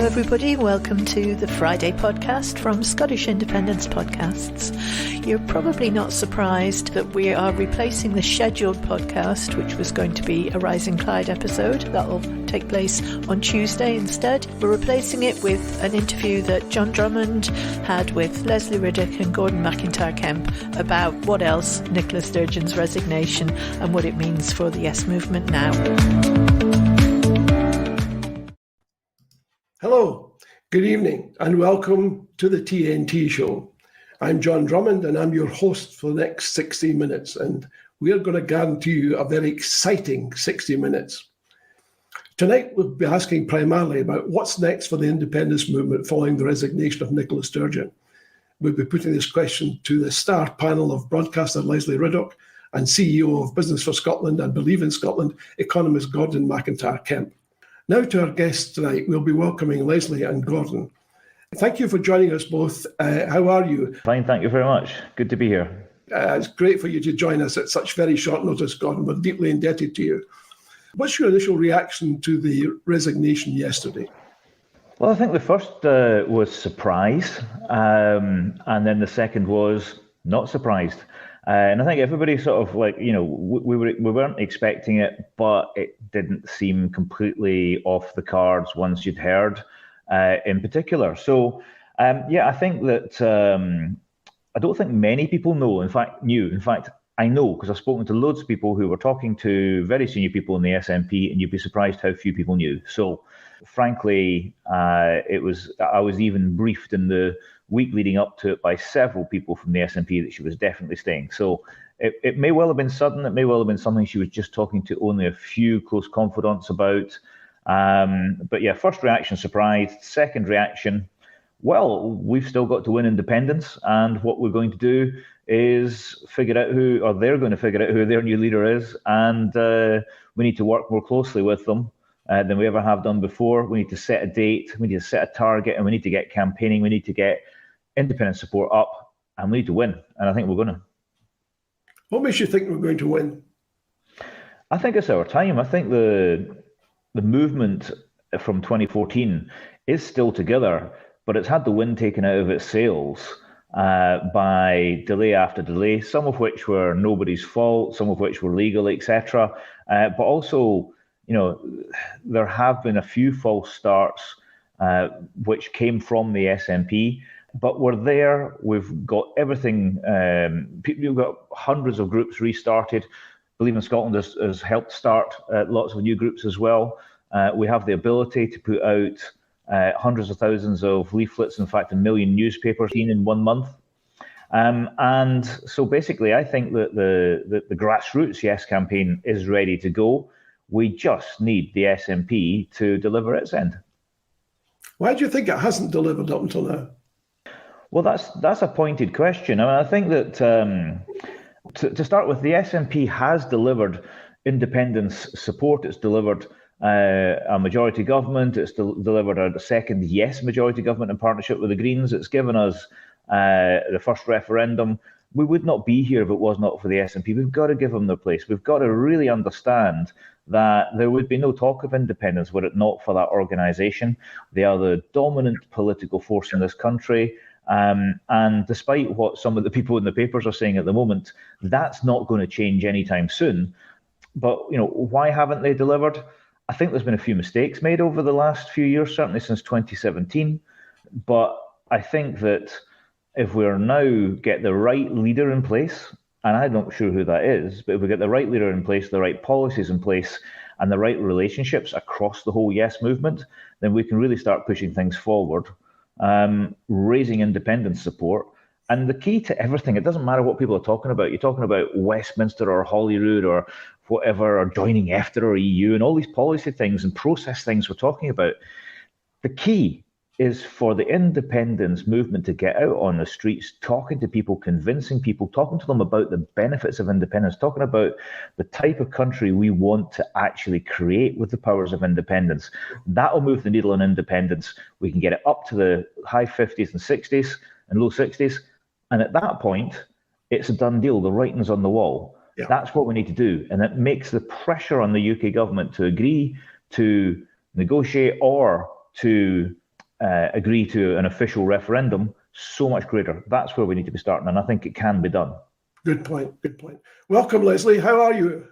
Hello everybody, welcome to the Friday podcast from Scottish Independence Podcasts. You're probably not surprised that we are replacing the scheduled podcast, which was going to be a Rising Clyde episode. That'll take place on Tuesday instead. We're replacing it with an interview that John Drummond had with Lesley Riddoch and MacIntyre Kemp about what else, Nicola Sturgeon's resignation and what it means for the Yes movement now. Hello, good evening, and welcome to the TNT show. I'm John Drummond, and I'm your host for the next 60 minutes, and we're going to guarantee you a very exciting 60 minutes. Tonight, we'll be asking primarily about what's next for the independence movement following the resignation of Nicola Sturgeon. We'll be putting this question to the star panel of broadcaster Lesley Riddoch and CEO of Business for Scotland and Believe in Scotland, economist MacIntyre Kemp. Now to our guests tonight, we'll be welcoming Lesley and Gordon. Thank you for joining us both. How are you? Fine, thank you very much. Good to be here. It's great for you to join us at such very short notice, Gordon. We're deeply indebted to you. What's your initial reaction to the resignation yesterday? Well, I think the first was surprise, and then the second was not surprised. And I think everybody sort of we weren't expecting it, but it didn't seem completely off the cards once you'd heard in particular. So, I think that I don't think many people knew. In fact, I know because I've spoken to loads of people who were talking to very senior people in the SNP, and you'd be surprised how few people knew. So, frankly, I was even briefed in the week leading up to it by several people from the SNP that she was definitely staying. So it may well have been sudden. It may well have been something she was just talking to only a few close confidants about. But yeah, first reaction, surprised. Second reaction, well, we've still got to win independence. And what we're going to do is they're going to figure out who their new leader is. And we need to work more closely with them than we ever have done before. We need to set a date, we need to set a target, and we need to get campaigning, we need to get independent support up, and we need to win. And I think we're going to. What makes you think we're going to win? I think it's our time. I think the movement from 2014 is still together, but it's had the wind taken out of its sails by delay after delay, some of which were nobody's fault, some of which were legal, etc. But also, there have been a few false starts which came from the SNP, but we're there. We've got everything. We've got hundreds of groups restarted. Believe in Scotland has helped start lots of new groups as well. We have the ability to put out hundreds of thousands of leaflets, in fact, 1 million newspapers in 1 month. And so basically, I think that the grassroots Yes campaign is ready to go. We just need the SNP to deliver its end. Why do you think it hasn't delivered up until now? Well, that's a pointed question. I mean, I think that to start with, the SNP has delivered independence support. It's delivered a majority government. It's delivered a second Yes majority government in partnership with the Greens. It's given us the first referendum. We would not be here if it was not for the SNP. We've got to give them their place. We've got to really understand that there would be no talk of independence were it not for that organisation. They are the dominant political force in this country. And despite what some of the people in the papers are saying at the moment, that's not going to change anytime soon. But, why haven't they delivered? I think there's been a few mistakes made over the last few years, certainly since 2017. But I think that if we're now get the right leader in place, and I'm not sure who that is, but if we get the right leader in place, the right policies in place, and the right relationships across the whole Yes movement, then we can really start pushing things forward, raising independence support. And the key to everything, it doesn't matter what people are talking about. You're talking about Westminster or Holyrood or whatever, or joining EFTA or EU and all these policy things and process things we're talking about. The key is for the independence movement to get out on the streets, talking to people, convincing people, talking to them about the benefits of independence, talking about the type of country we want to actually create with the powers of independence. That'll move the needle on independence. We can get it up to the high 50s and 60s and low 60s. And at that point, it's a done deal. The writing's on the wall. Yeah. That's what we need to do. And it makes the pressure on the UK government to agree, to negotiate, or to agree to an official referendum, so much greater. That's where we need to be starting, and I think it can be done. Good point. Welcome, Lesley. How are you?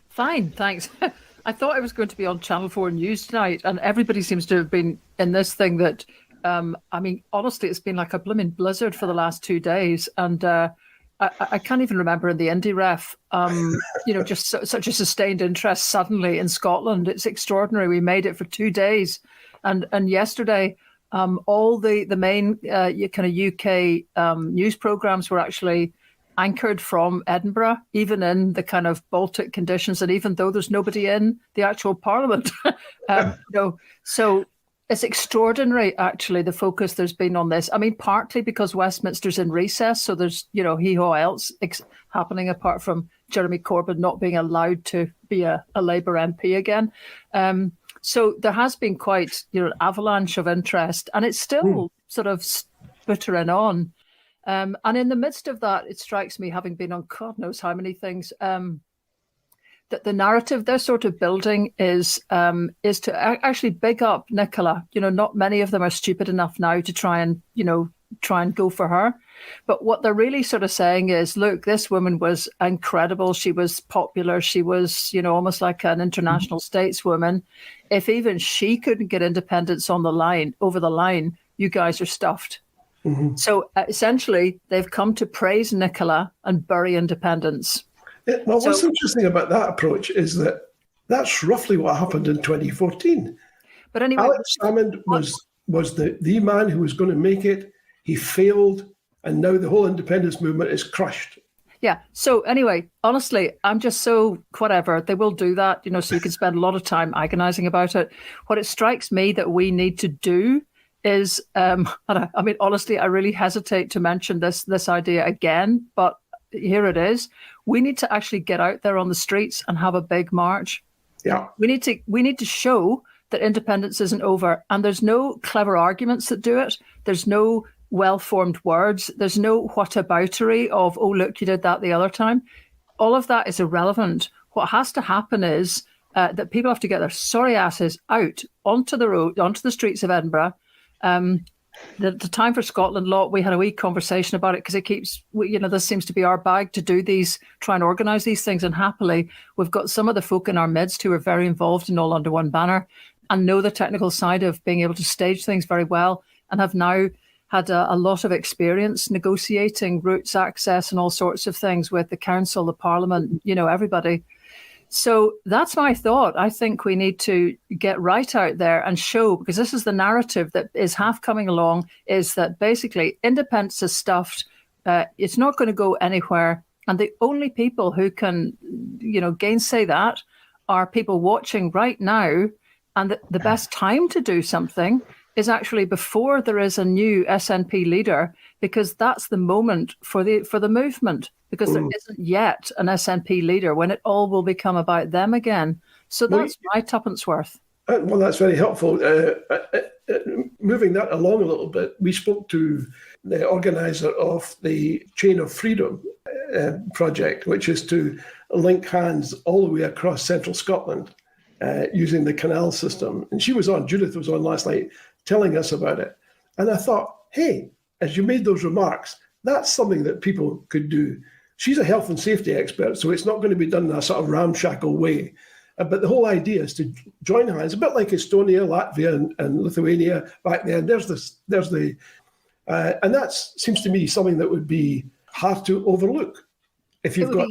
Fine, thanks. I thought I was going to be on Channel 4 News tonight, and everybody seems to have been in this thing that, honestly, it's been like a blooming blizzard for the last 2 days, and I can't even remember in the Indy ref, just such a sustained interest suddenly in Scotland. It's extraordinary. We made it for 2 days, and yesterday, all the main kind of UK news programmes were actually anchored from Edinburgh, even in the kind of Baltic conditions, and even though there's nobody in the actual Parliament. So it's extraordinary, actually, the focus there's been on this. I mean, partly because Westminster's in recess, so there's, hee-haw else happening apart from Jeremy Corbyn not being allowed to be a Labour MP again. So there has been quite, an avalanche of interest, and it's still sort of sputtering on. And in the midst of that, it strikes me, having been on God knows how many things, that the narrative they're sort of building is to actually big up Nicola. Not many of them are stupid enough now to try and go for her. But what they're really sort of saying is, look, this woman was incredible. She was popular. She was, almost like an international stateswoman. If even she couldn't get independence over the line, you guys are stuffed. Mm-hmm. So essentially, they've come to praise Nicola and bury independence. What's interesting about that approach is that that's roughly what happened in 2014. But anyway, Alex Salmond was the man who was going to make it. He failed, and now the whole independence movement is crushed. Yeah. So anyway, honestly, I'm just so whatever. They will do that, so you can spend a lot of time agonizing about it. What it strikes me that we need to do is, honestly, I really hesitate to mention this idea again, but here it is. We need to actually get out there on the streets and have a big march. Yeah. We need to show that independence isn't over, and there's no clever arguments that do it. There's no well-formed words. There's no whataboutery of, oh, look, you did that the other time. All of that is irrelevant. What has to happen is that people have to get their sorry asses out onto the road, onto the streets of Edinburgh. The Time for Scotland lot, we had a wee conversation about it because it keeps, this seems to be our bag to do these, try and organise these things. And happily, we've got some of the folk in our midst who are very involved in All Under One Banner and know the technical side of being able to stage things very well, and have now had a lot of experience negotiating routes, access and all sorts of things with the council, the parliament, everybody. So that's my thought. I think we need to get right out there and show, because this is the narrative that is half coming along, is that basically independence is stuffed. It's not going to go anywhere. And the only people who can, gainsay that are people watching right now. And the best time to do something is actually before there is a new SNP leader, because that's the moment for the movement, because there isn't yet an SNP leader when it all will become about them again. So that's my tuppence worth. Well, that's very helpful. Moving that along a little bit, we spoke to the organiser of the Chain of Freedom project, which is to link hands all the way across central Scotland using the canal system. And Judith was on last night telling us about it. And I thought, hey, as you made those remarks, that's something that people could do. She's a health and safety expert, so it's not going to be done in a sort of ramshackle way. But the whole idea is to join hands, a bit like Estonia, Latvia, and Lithuania back then. And that seems to me something that would be hard to overlook. If you've got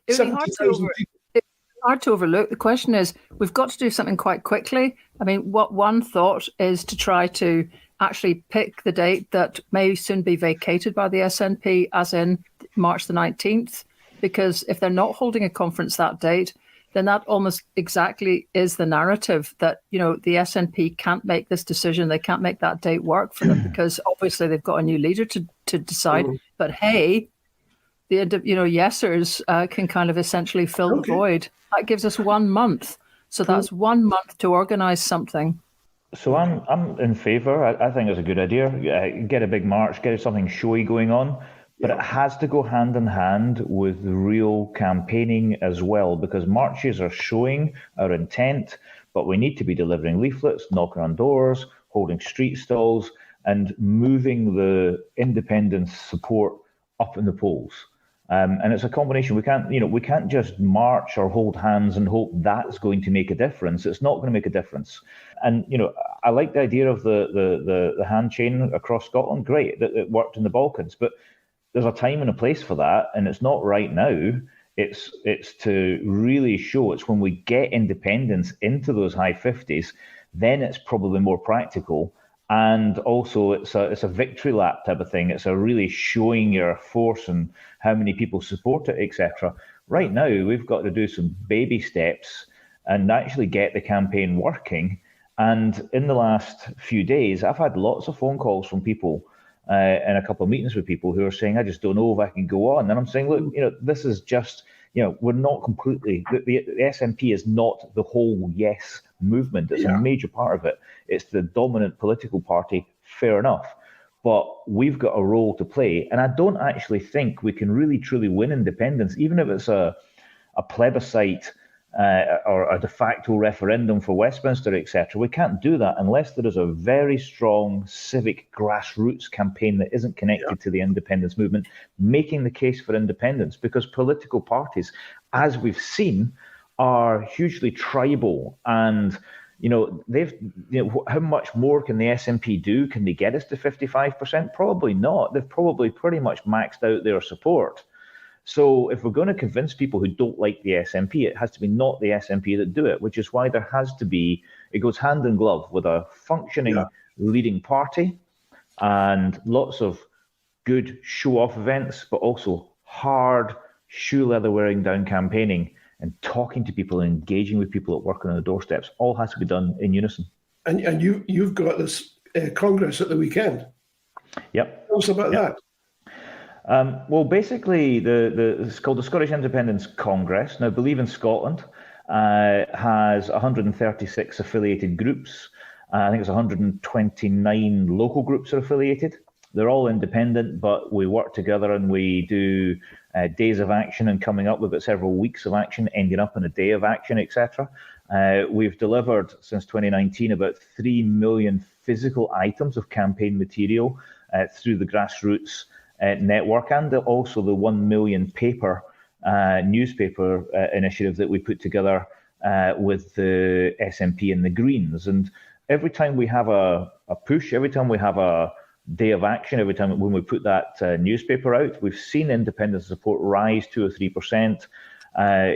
70,000 people. Hard to overlook. The question is, we've got to do something quite quickly. I mean, what one thought is to try to actually pick the date that may soon be vacated by the SNP, as in March the 19th, because if they're not holding a conference that date, then that almost exactly is the narrative that, the SNP can't make this decision. They can't make that date work for them because obviously they've got a new leader to decide. But hey, the yesers can kind of essentially fill the void. That gives us 1 month. So that's 1 month to organise something. So I'm in favour. I think it's a good idea. Get a big march, get something showy going on. But it has to go hand in hand with real campaigning as well, because marches are showing our intent, but we need to be delivering leaflets, knocking on doors, holding street stalls, and moving the independence support up in the polls. And it's a combination. We can't just march or hold hands and hope that's going to make a difference. It's not going to make a difference. And I like the idea of the hand chain across Scotland. Great, that it worked in the Balkans, but there's a time and a place for that, and it's not right now. It's to really show it's when we get independence into those high 50s, then it's probably more practical. And also, it's a victory lap type of thing. It's a really showing your force and how many people support it, etc. Right now, we've got to do some baby steps and actually get the campaign working. And in the last few days, I've had lots of phone calls from people and a couple of meetings with people who are saying, I just don't know if I can go on. And I'm saying, look, this is just, we're not completely, the SNP is not the whole yes movement. It's a major part of it. It's the dominant political party, fair enough. But we've got a role to play. And I don't actually think we can really, truly win independence, even if it's a plebiscite or a de facto referendum for Westminster, etc. We can't do that unless there is a very strong civic grassroots campaign that isn't connected to the independence movement, making the case for independence, because political parties, as we've seen, are hugely tribal. And how much more can the SNP do? Can they get us to 55%? Probably not. They've probably pretty much maxed out their support. So if we're going to convince people who don't like the SNP, it has to be not the SNP that do it, which is why there has to be, it goes hand in glove with a functioning leading party and lots of good show-off events, but also hard shoe leather wearing down campaigning and talking to people and engaging with people at work on the doorsteps. All has to be done in unison. And you've got this Congress at the weekend. Yep. Tell us about that. Well, basically, it's called the Scottish Independence Congress. Now, Believe in Scotland has 136 affiliated groups. I think it's 129 local groups are affiliated. They're all independent, but we work together and we do days of action, and coming up with several weeks of action, ending up in a day of action, etc. We've delivered since 2019 about 3 million physical items of campaign material through the grassroots network, and also the 1 million paper newspaper initiative that we put together with the SNP and the Greens. And every time we have a push, every time we have a day of action, every time when we put that newspaper out, we've seen independence support rise 2 or 3%,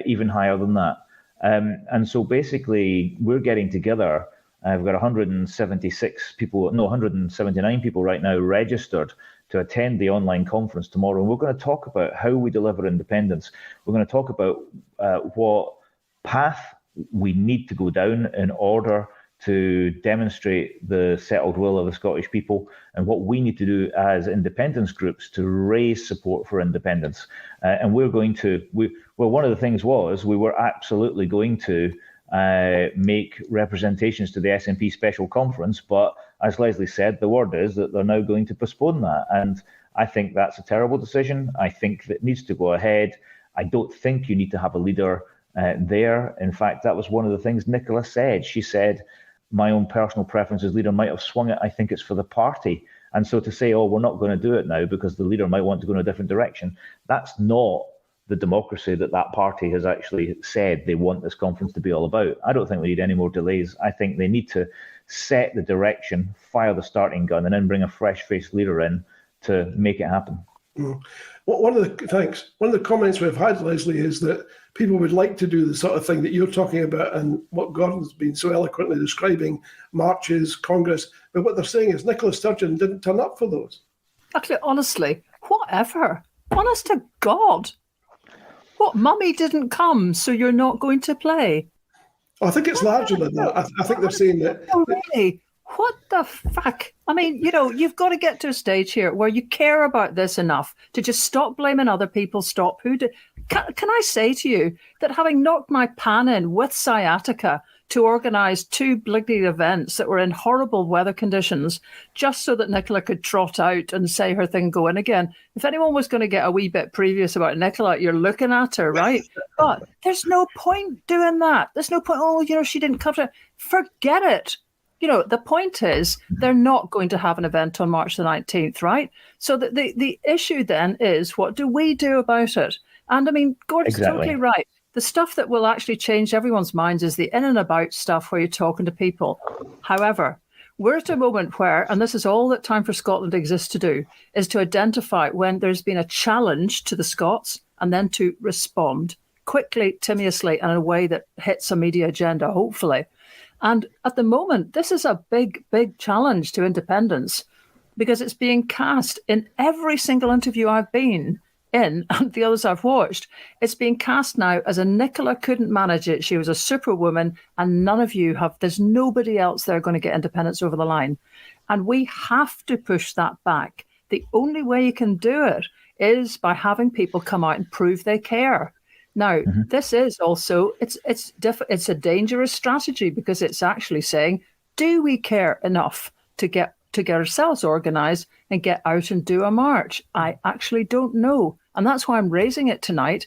even higher than that. And so basically, we're getting together. We've got 179 people right now registered to attend the online conference tomorrow. And we're going to talk about how we deliver independence. We're going to talk about what path we need to go down in order to demonstrate the settled will of the Scottish people, and what we need to do as independence groups to raise support for independence. And we're going to, one of the things was we were absolutely going to make representations to the SNP special conference, but as Lesley said, the word is that they're now going to postpone that. And I think that's a terrible decision. I think that needs to go ahead. I don't think you need to have a leader there. In fact, that was one of the things Nicola said. She said, my own personal preference as leader might have swung it. I think it's for the party. And so to say, oh, we're not going to do it now because the leader might want to go in a different direction, that's not the democracy that party has actually said they want this conference to be all about. I don't think we need any more delays. I think they need to set the direction, fire the starting gun, and then bring a fresh-faced leader in to make it happen. Well, one of the comments we've had, Lesley, is that people would like to do the sort of thing that you're talking about and what Gordon's been so eloquently describing, marches, Congress. But what they're saying is Nicola Sturgeon didn't turn up for those. Actually, honestly, whatever. Honest to God. What, Mummy didn't come, so you're not going to play? I think it's larger than that. I think they're saying that. Oh, really? What the fuck? I mean, you've got to get to a stage here where you care about this enough to just stop blaming other people, stop who did. Can I say to you that having knocked my pan in with sciatica to organise 2 bloody events that were in horrible weather conditions just so that Nicola could trot out and say her thing, go in again. If anyone was going to get a wee bit previous about Nicola, you're looking at her, right? But there's no point doing that. There's no point, she didn't cover it. Forget it. the point is they're not going to have an event on March the 19th, right? So the issue then is, what do we do about it? And I mean, Gordon's totally right. The stuff that will actually change everyone's minds is the in and about stuff where you're talking to people. However, we're at a moment where, and this is all that Time for Scotland exists to do, is to identify when there's been a challenge to the Scots and then to respond quickly, timorously, and in a way that hits a media agenda, hopefully. And at the moment, this is a big, big challenge to independence because it's being cast in every single interview I've been in and the others I've watched. It's being cast now as a Nicola couldn't manage it. She was a superwoman and none of you have. There's nobody else there going to get independence over the line. And we have to push that back. The only way you can do it is by having people come out and prove they care. Now, this is also, it's a dangerous strategy because it's actually saying, do we care enough to get ourselves organised and get out and do a march? I actually don't know. And that's why I'm raising it tonight,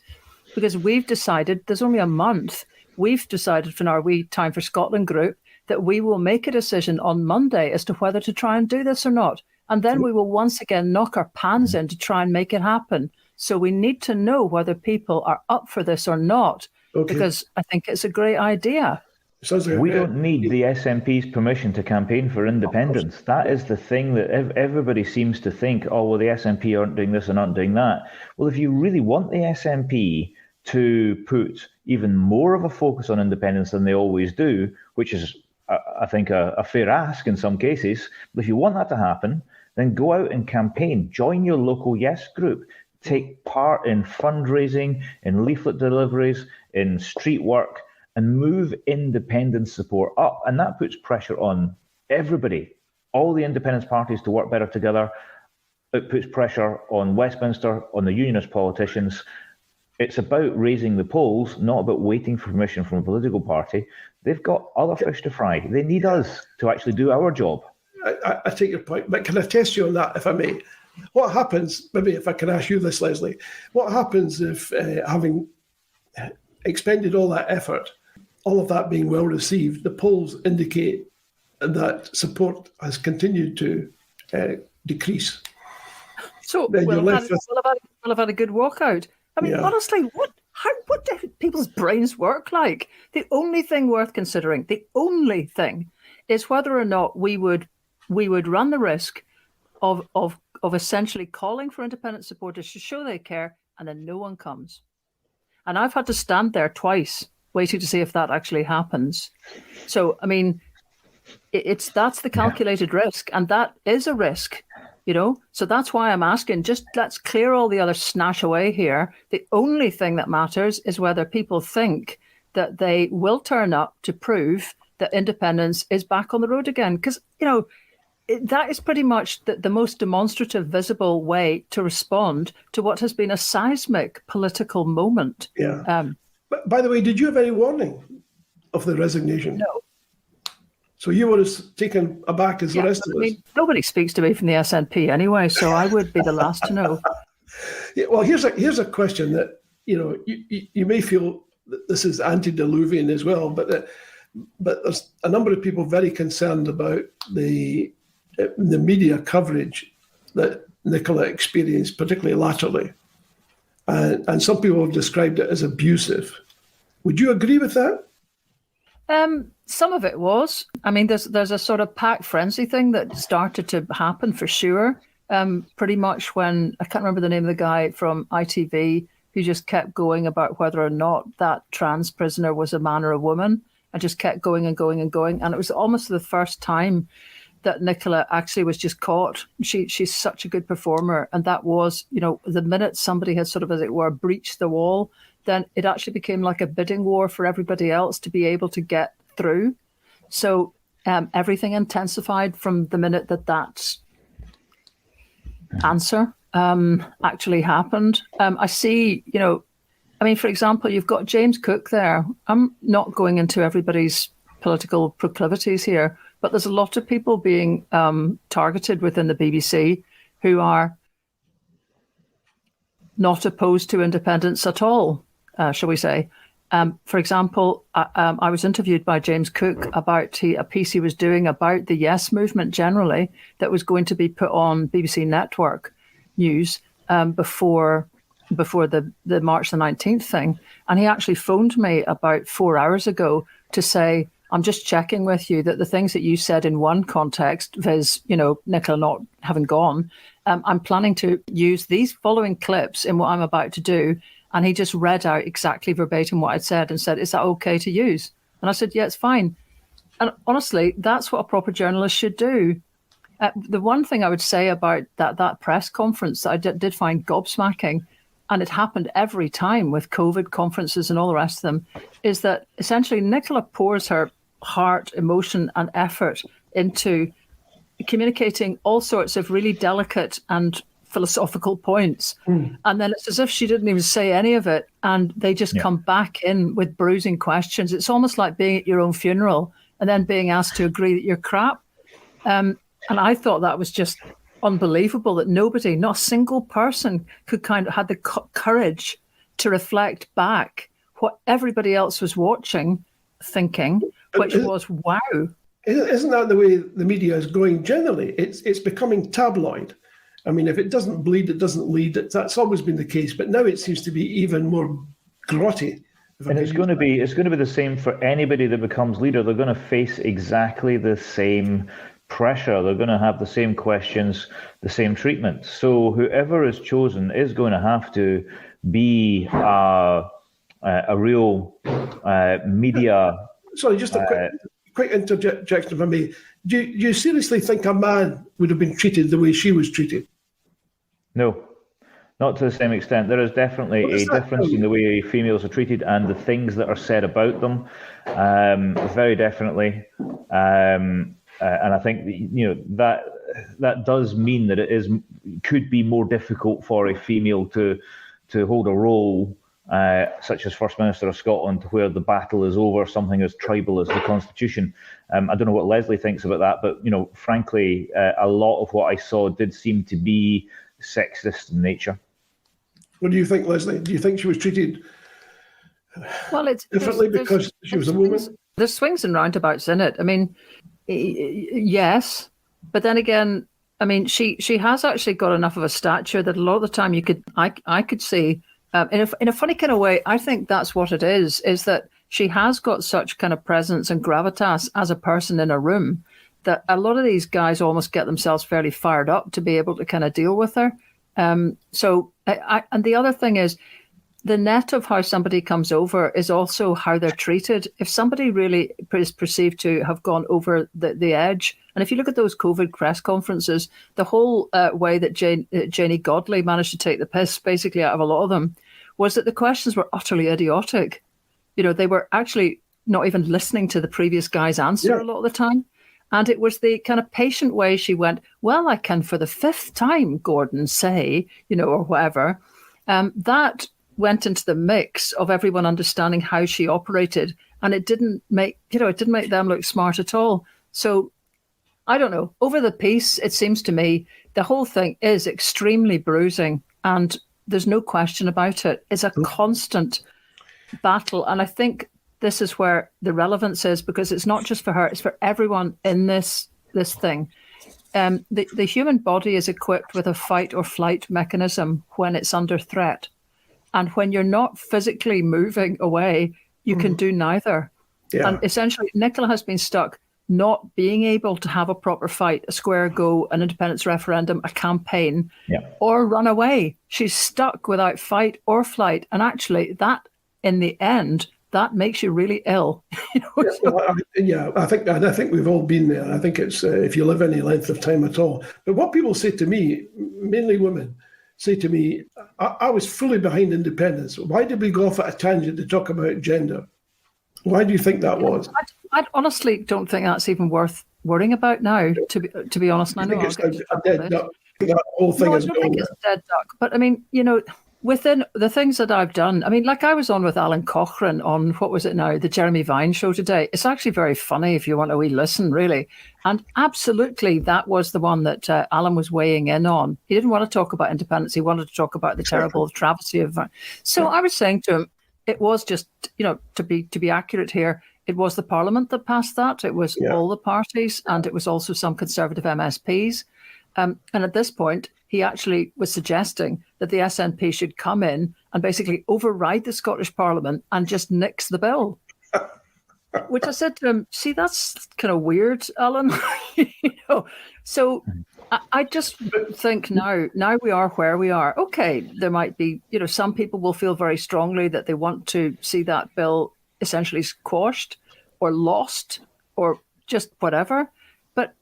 because we've decided, there's only a month, we've decided from our wee Time for Scotland group that we will make a decision on Monday as to whether to try and do this or not. And then we will once again knock our pans in to try and make it happen. So we need to know whether people are up for this or not, because I think it's a great idea. We don't need the SNP's permission to campaign for independence. That is the thing that everybody seems to think, oh, well, the SNP aren't doing this and aren't doing that. Well, if you really want the SNP to put even more of a focus on independence than they always do, which is, I think, a fair ask in some cases, but if you want that to happen, then go out and campaign. Join your local Yes group. Take part in fundraising, in leaflet deliveries, in street work, and move independence support up. And that puts pressure on everybody, all the independence parties to work better together. It puts pressure on Westminster, on the unionist politicians. It's about raising the polls, not about waiting for permission from a political party. They've got other fish to fry. They need us to actually do our job. I take your point, but can I test you on that, if I may? What happens, maybe if I can ask you this, Lesley, what happens if having expended all that effort, all of that being well received, the polls indicate that support has continued to decrease? So we'll have had a good walkout. I mean, honestly, what do people's brains work like? The only thing worth considering, the only thing, is whether or not we would run the risk of essentially calling for independent supporters to show they care, and then no one comes. And I've had to stand there twice waiting to see if that actually happens. So, I mean, that's the calculated risk, and that is a risk, So that's why I'm asking, just let's clear all the other snatch away here. The only thing that matters is whether people think that they will turn up to prove that independence is back on the road again. Because, that is pretty much the most demonstrative, visible way to respond to what has been a seismic political moment. Yeah. But by the way, did you have any warning of the resignation? No. So you were as taken aback as the rest of us. I mean, nobody speaks to me from the SNP anyway, so I would be the last to know. Yeah, well, here's a question that you may feel that this is antediluvian as well, but there's a number of people very concerned about the media coverage that Nicola experienced, particularly latterly. And some people have described it as abusive. Would you agree with that? Some of it was. I mean, there's a sort of pack frenzy thing that started to happen for sure. Pretty much when, I can't remember the name of the guy from ITV, who just kept going about whether or not that trans prisoner was a man or a woman, and just kept going and going and going. And it was almost the first time that Nicola actually was just caught. She's such a good performer. And that was, the minute somebody had sort of, as it were, breached the wall, then it actually became like a bidding war for everybody else to be able to get through. So everything intensified from the minute that answer actually happened. I see, for example, you've got James Cook there. I'm not going into everybody's political proclivities here, but there's a lot of people being targeted within the BBC who are not opposed to independence at all, shall we say. For example, I was interviewed by James Cook about a piece he was doing about the Yes movement generally that was going to be put on BBC Network News before the March the 19th thing. And he actually phoned me about 4 hours ago to say, I'm just checking with you that the things that you said in one context, viz, Nicola not having gone, I'm planning to use these following clips in what I'm about to do. And he just read out exactly verbatim what I'd said and said, is that okay to use? And I said, yeah, it's fine. And honestly, that's what a proper journalist should do. The one thing I would say about that press conference that I did find gobsmacking, and it happened every time with COVID conferences and all the rest of them, is that essentially Nicola pours her heart, emotion and effort into communicating all sorts of really delicate and philosophical points. And then it's as if she didn't even say any of it, and they just come back in with bruising questions. It's almost like being at your own funeral and then being asked to agree that you're crap. And I thought that was just unbelievable that nobody, not a single person, could had the courage to reflect back what everybody else was watching, thinking, which was, wow. Isn't that the way the media is going generally? It's becoming tabloid. I mean, if it doesn't bleed, it doesn't lead. That's always been the case, but now it seems to be even more grotty. And it's going to be the same for anybody that becomes leader. They're going to face exactly the same pressure. They're going to have the same questions, the same treatment. So whoever is chosen is going to have to be a real media. Sorry, just a quick interjection, if I may. Do you seriously think a man would have been treated the way she was treated? No, not to the same extent. There is definitely a difference in the way females are treated and the things that are said about them. Very definitely. And I think that does mean that could be more difficult for a female to hold a role such as First Minister of Scotland, where the battle is over something as tribal as the Constitution. I don't know what Lesley thinks about that, but frankly, a lot of what I saw did seem to be sexist in nature. What do you think, Lesley? Do you think she was treated differently because she was a woman? There's swings and roundabouts in it. I mean, yes, but then again, I mean, she has actually got enough of a stature that a lot of the time I could see. In a funny kind of way, I think that's what it is that she has got such kind of presence and gravitas as a person in a room that a lot of these guys almost get themselves fairly fired up to be able to kind of deal with her. And the other thing is, the net of how somebody comes over is also how they're treated. If somebody really is perceived to have gone over the edge, and if you look at those COVID press conferences, the whole way that Janie Godley managed to take the piss basically out of a lot of them was that the questions were utterly idiotic. They were actually not even listening to the previous guy's answer a lot of the time. And it was the kind of patient way she went, well, I can for the fifth time, Gordon, say, or whatever. That went into the mix of everyone understanding how she operated, and it didn't make them look smart at all. So I don't know. Over the piece, it seems to me the whole thing is extremely bruising, and there's no question about it. It's a constant battle, and I think this is where the relevance is, because it's not just for her; it's for everyone in this thing. The human body is equipped with a fight or flight mechanism when it's under threat. And when you're not physically moving away, you can do neither. Yeah. And essentially, Nicola has been stuck not being able to have a proper fight, a square go, an independence referendum, a campaign, or run away. She's stuck without fight or flight. And actually, that, in the end, that makes you really ill. I think we've all been there. I think it's if you live any length of time at all. But what people say to me, mainly women, say to me, I was fully behind independence. Why did we go off at a tangent to talk about gender? Why do you think that was? I honestly don't think that's even worth worrying about now, to be honest. I know it's a dead duck. That whole thing is going. I don't think it's a dead duck. But I mean, within the things that I've done, I mean, like I was on with Alan Cochrane on, what was it now, the Jeremy Vine show today. It's actually very funny if you want a wee listen, really. And absolutely, that was the one that Alan was weighing in on. He didn't want to talk about independence. He wanted to talk about the terrible travesty of... So I was saying to him, it was just, to be accurate here, it was the Parliament that passed that. It was all the parties, and it was also some Conservative MSPs. And at this point, he actually was suggesting that the SNP should come in and basically override the Scottish Parliament and just nix the bill. Which I said to him, see, that's kind of weird, Alan. So I just think now we are where we are. Okay, there might be, some people will feel very strongly that they want to see that bill essentially squashed or lost or just whatever. But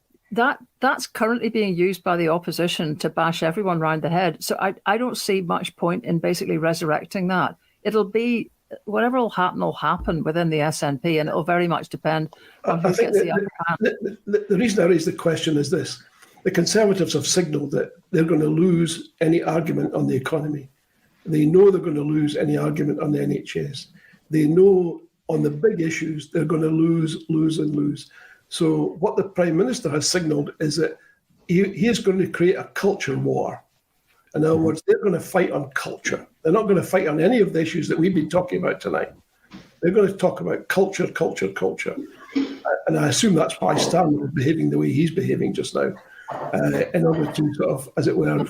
that's currently being used by the opposition to bash everyone round the head. So I don't see much point in basically resurrecting that. It'll be whatever will happen within the SNP, and it'll very much depend on who gets the upper hand. The reason I raise the question is this. The Conservatives have signalled that they're going to lose any argument on the economy. They know they're going to lose any argument on the NHS. They know on the big issues they're going to lose. So what the Prime Minister has signalled is that he is going to create a culture war. In other words, they're going to fight on culture. They're not going to fight on any of the issues that we've been talking about tonight. They're going to talk about culture. And I assume that's why Starmer is behaving the way he's behaving just now, in order to sort of, as it were...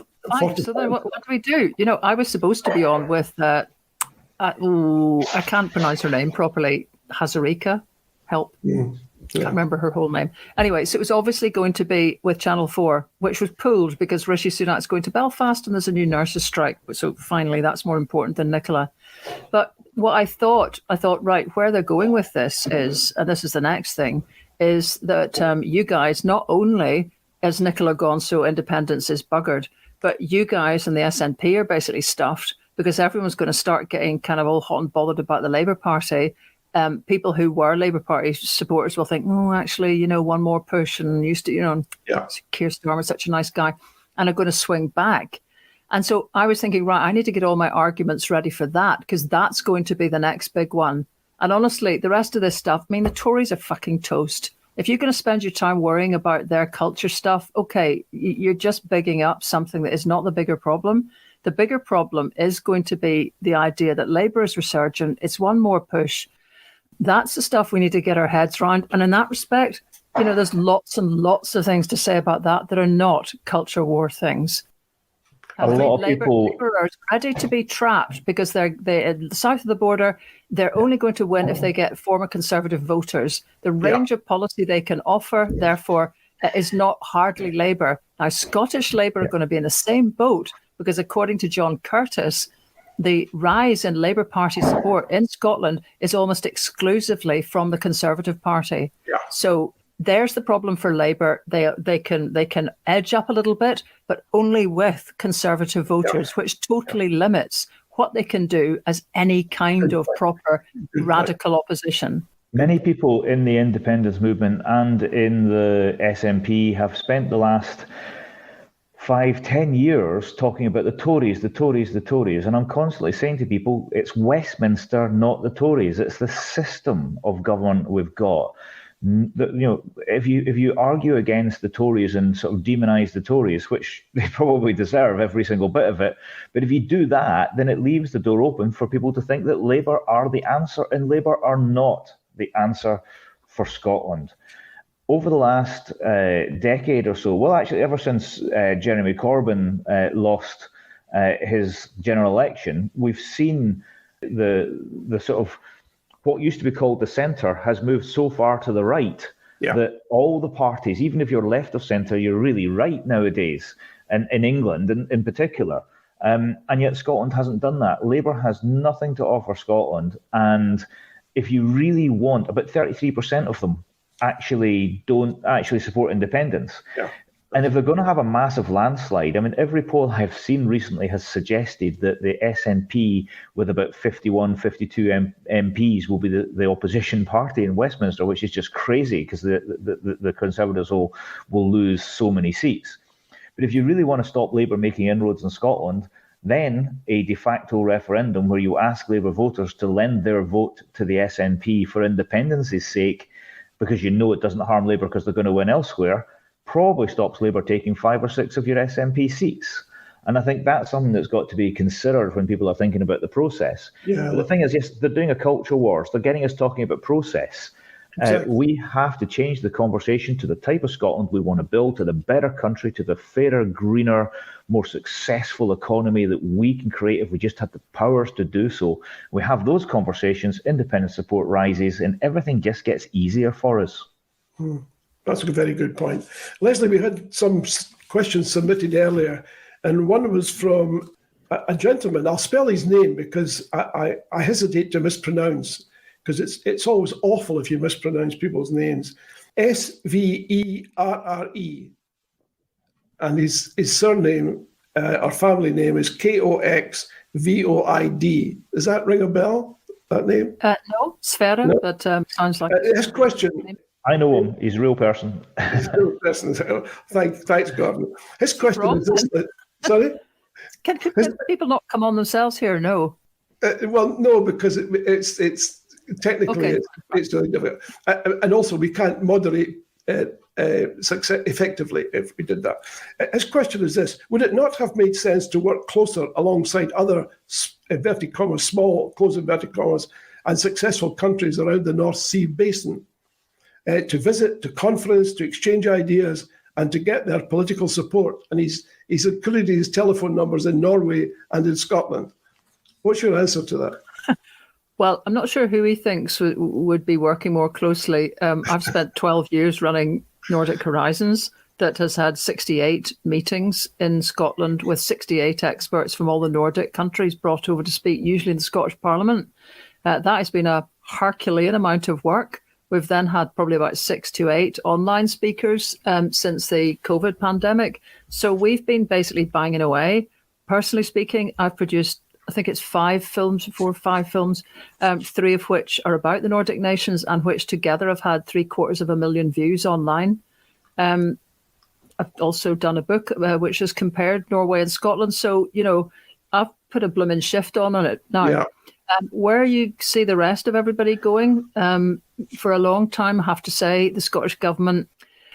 So then what do we do? I was supposed to be on with, I can't pronounce her name properly, Hazarika, help. I can't remember her whole name. Anyway, so it was obviously going to be with Channel 4, which was pulled because Rishi Sunak's going to Belfast and there's a new nurses' strike. So finally, that's more important than Nicola. But what I thought, right, where they're going with this is, and this is the next thing, is that you guys, not only has Nicola gone so independence is buggered, but you guys and the SNP are basically stuffed because everyone's going to start getting kind of all hot and bothered about the Labour Party. People who were Labour Party supporters will think, oh, actually, one more push and used to, Keir Starmer's such a nice guy, and are going to swing back. And so I was thinking, right, I need to get all my arguments ready for that because that's going to be the next big one. And honestly, the rest of this stuff, the Tories are fucking toast. If you're going to spend your time worrying about their culture stuff, okay, you're just bigging up something that is not the bigger problem. The bigger problem is going to be the idea that Labour is resurgent. It's one more push. That's the stuff we need to get our heads around. And in that respect, there's lots and lots of things to say about that are not culture war things. A lot of people are ready to be trapped because they're south of the border. They're only going to win if they get former Conservative voters. The range of policy they can offer, therefore, is not hardly Labour. Now, Scottish Labour are going to be in the same boat because, according to John Curtis, the rise in Labour Party support in Scotland is almost exclusively from the Conservative Party. Yeah. So there's the problem for Labour. They can edge up a little bit, but only with Conservative voters, which totally limits what they can do as any kind of proper radical opposition. Many people in the independence movement and in the SNP have spent the last 5-10 years talking about the Tories. And I'm constantly saying to people, it's Westminster, not the Tories. It's the system of government we've got. If you argue against the Tories and sort of demonize the Tories, which they probably deserve every single bit of it, but if you do that, then it leaves the door open for people to think that Labour are the answer, and Labour are not the answer for Scotland. Over the last decade or so, well, actually, ever since Jeremy Corbyn lost his general election, we've seen the sort of what used to be called the centre has moved so far to the right that all the parties, even if you're left of centre, you're really right nowadays, and in England in particular. And yet Scotland hasn't done that. Labour has nothing to offer Scotland. And if you really want, about 33% of them don't actually support independence. Yeah. And if they're going to have a massive landslide, every poll I've seen recently has suggested that the SNP, with about 51, 52 MPs, will be the opposition party in Westminster, which is just crazy because the Conservatives will lose so many seats. But if you really want to stop Labour making inroads in Scotland, then a de facto referendum where you ask Labour voters to lend their vote to the SNP for independence's sake, because it doesn't harm Labour because they're going to win elsewhere, probably stops Labour taking 5 or 6 of your SNP seats. And I think that's something that's got to be considered when people are thinking about the process. Yeah. But the thing is, yes, they're doing a culture wars. They're getting us talking about process. Exactly. We have to change the conversation to the type of Scotland we want to build, to the better country, to the fairer, greener, more successful economy that we can create if we just had the powers to do so. We have those conversations, independent support rises, and everything just gets easier for us. That's a very good point. Lesley, we had some questions submitted earlier, and one was from a gentleman. I'll spell his name because I hesitate to mispronounce, because it's always awful if you mispronounce people's names. Sverre. And his surname, or family name, is Koxvoid. Does that ring a bell, that name? No, Sverre, No? but sounds like... His question... I know him. He's a real person. He's a real person. Thanks, Gordon. His question Wrong. is this... Sorry? Can people not come on themselves here? No. Well, no, because it's technically Okay. it's really difficult, and also we can't moderate success effectively if we did that. His question is this: would it not have made sense to work closer alongside other inverted commas, small close inverted commas, and successful countries around the North Sea basin, to visit, to conference, to exchange ideas, and to get their political support? And he's included his telephone numbers in Norway and in Scotland. What's your answer to that? Well, I'm not sure who he thinks would be working more closely. I've spent 12 years running Nordic Horizons, that has had 68 meetings in Scotland with 68 experts from all the Nordic countries brought over to speak, usually in the Scottish Parliament. That has been a Herculean amount of work. We've then had probably about 6 to 8 online speakers since the COVID pandemic. So we've been basically banging away. Personally speaking, I've produced, I think it's 4 or 5 films, 3 of which are about the Nordic nations and which together have had 750,000 views online. I've also done a book which has compared Norway and Scotland. So, you know, I've put a blooming shift on it now. Yeah. Where you see the rest of everybody going, for a long time, I have to say, the Scottish Government,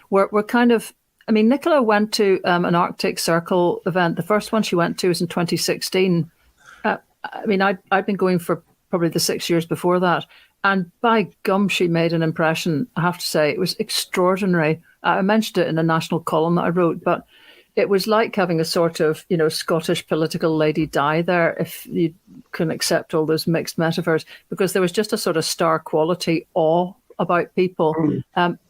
we're kind of, I mean, Nicola went to an Arctic Circle event. The first one she went to was in 2016. I mean, I'd been going for probably the 6 years before that. And by gum, she made an impression, I have to say. It was extraordinary. I mentioned it in a national column that I wrote, but it was like having a sort of, you know, Scottish political Lady Di there, if you can accept all those mixed metaphors, because there was just a sort of star quality awe about people.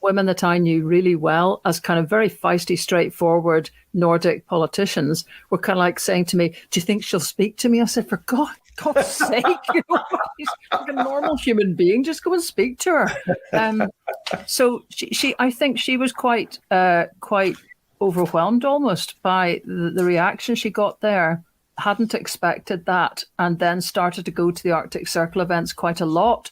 Women that I knew really well as kind of very feisty, straightforward Nordic politicians were kind of like saying to me, do you think she'll speak to me? I said, for God's sake, you know, she's like a normal human being. Just go and speak to her. So she, I think she was quite overwhelmed almost by the reaction she got there. Hadn't expected that, and then started to go to the Arctic Circle events quite a lot,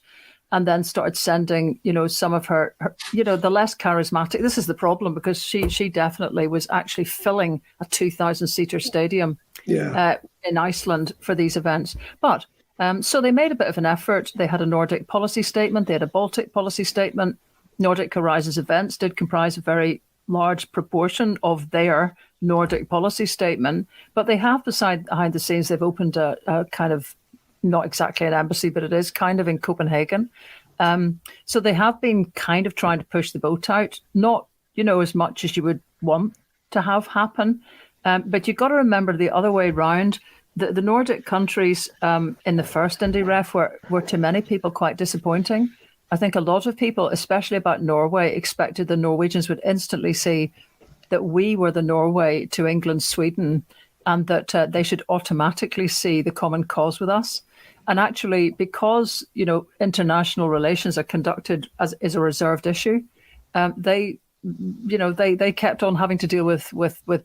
and then started sending, you know, some of her you know, the less charismatic. This is the problem, because she definitely was actually filling a 2,000-seater stadium in Iceland for these events. But so they made a bit of an effort. They had a Nordic policy statement. They had a Baltic policy statement. Nordic Horizons events did comprise a very large proportion of their Nordic policy statement, but they have behind the scenes, they've opened a kind of, not exactly an embassy, but it is kind of in Copenhagen. So they have been kind of trying to push the boat out, not, you know, as much as you would want to have happen. But you've got to remember the other way round. The Nordic countries in the first Indy Ref were to many people quite disappointing. I think a lot of people, especially about Norway, expected the Norwegians would instantly see that we were the Norway to England, Sweden, and that they should automatically see the common cause with us. And actually, because, you know, international relations are conducted as is a reserved issue, they kept on having to deal with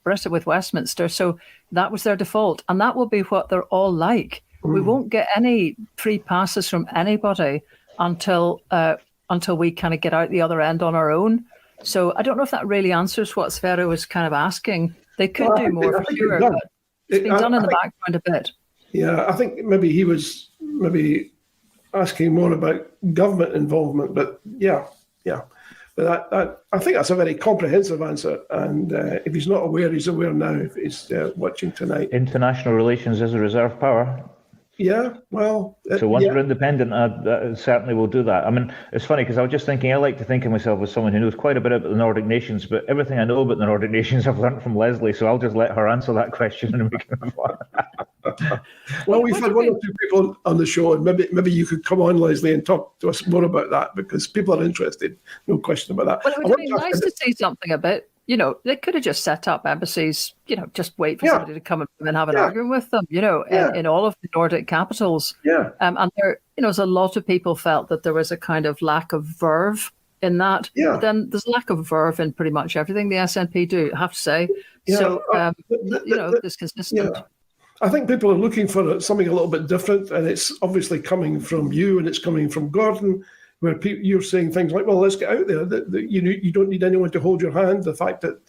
Britain, with Westminster. So that was their default, and that will be what they're all like. We won't get any free passes from anybody until we kind of get out the other end on our own. So I don't know if that really answers what Sverre was kind of asking. They could do more for sure, but it's been done in the background a bit. Yeah, I think maybe he was asking more about government involvement, but yeah. But I think that's a very comprehensive answer. And if he's not aware, he's aware now if he's watching tonight. International relations is a reserve power. Yeah, well... So once we're independent, I certainly will do that. I mean, it's funny because I was just thinking, I like to think of myself as someone who knows quite a bit about the Nordic nations, but everything I know about the Nordic nations I've learned from Lesley, so I'll just let her answer that question and we can move on. Well, we've had one or two people on the show, and maybe you could come on, Lesley, and talk to us more about that, because people are interested, no question about that. Well, it would be nice to see something a bit. They could have just set up embassies, just wait for somebody to come and have an argument with them, in all of the Nordic capitals. Yeah. And there, as a lot of people felt that there was a kind of lack of verve in that. Yeah. But then there's a lack of verve in pretty much everything the SNP do, I have to say. Yeah. So, it's consistent. Yeah. I think people are looking for something a little bit different, and it's obviously coming from you and it's coming from Gordon, where you're saying things like, well, let's get out there. You don't need anyone to hold your hand. The fact that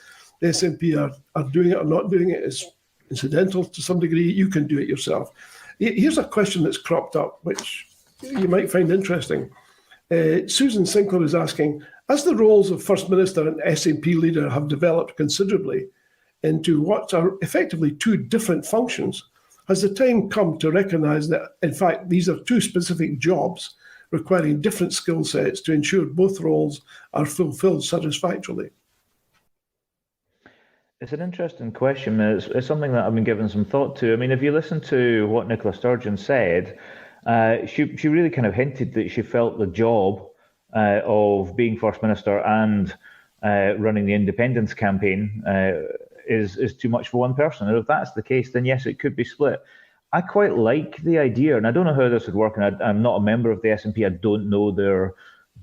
the SNP are doing it or not doing it is incidental to some degree. You can do it yourself. Here's a question that's cropped up, which you might find interesting. Susan Sinclair is asking, as the roles of First Minister and SNP leader have developed considerably into what are effectively two different functions, has the time come to recognise that, in fact, these are two specific jobs requiring different skill sets to ensure both roles are fulfilled satisfactorily? It's an interesting question. It's something that I've been giving some thought to. I mean, if you listen to what Nicola Sturgeon said, she really kind of hinted that she felt the job of being First Minister and running the independence campaign is too much for one person. And if that's the case, then yes, it could be split. I quite like the idea, and I don't know how this would work, and I'm not a member of the SNP. I don't know their